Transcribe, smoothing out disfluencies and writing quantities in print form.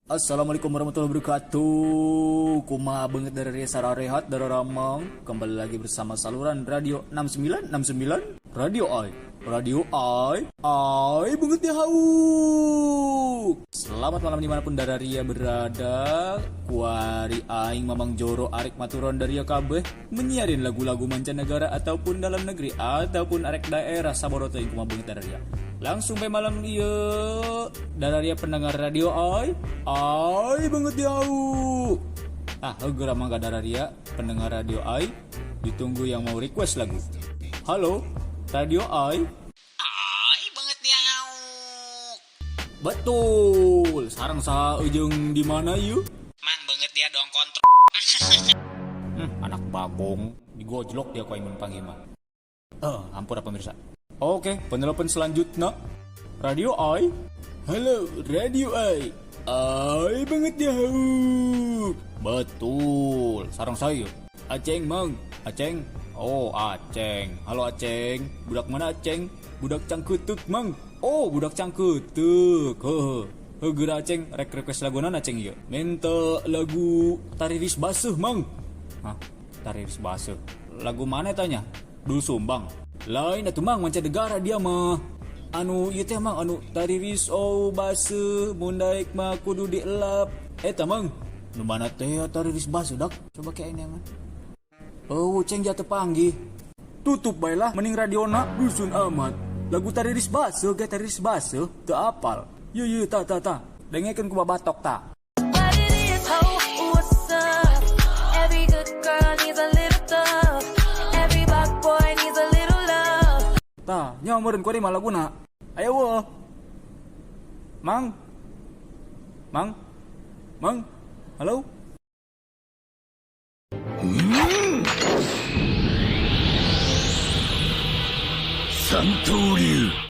Assalamualaikum warahmatullahi wabarakatuh. Kumaha banget dari Resa Rehat dari Ramang. Kembali lagi bersama saluran Radio 6969 Radio AI. Radio AI banget ya hauk. Selamat malam dimanapun Dararia berada. Kuari aing Mamang Joro arek maturon dari kabeh menyiarin lagu-lagu mancanegara ataupun dalam negeri ataupun arek daerah saboroto yang kumaha banget Dararia. Langsung pe malam iya Dararia pendengar radio ai banget jauh. Segera mangga Dararia pendengar radio ai ditunggu yang mau request lagu. Halo radio ai banget jauh. Betul sarang saha ujung di mana yuk? Mang banget dia dong kontrol. Anak babong digojlok dia kau ingin panggil mah. Ampura pemirsa. Oke, penelpon selanjutnya Radio AI. Halo, Radio AI. AI banget jauh. Betul, sarang saya. Aceng, Mang. Aceng. Oh, Aceng. Halo Aceng. Budak mana Aceng? Budak Cangkutuk, Mang. Oh, budak Cangkutuk. Heugeura Aceng rek request lagu naon Aceng ieu? Minta lagu Tariris Basuh, Mang. Tariris Basuh. Lagu mana tanya? Dul Sumbang. Lain atuh Mang mancanegara dia mah. Anu ieu teh Mang anu tariris base mundaek mah kudu dielap. Eta Mang. Nu mana teh tariris base dak? Coba ke aing neangan. Ceng jatuh panggih. Tutup bae lah mending radiona dusun amat. Lagu tariris base ge tariris base teu apal. Ieu ta. Dengekeun ku babatok ta. Tah, nyamureun ku mah laguna. Ayo weuh. Mang. Halo? Santoriu.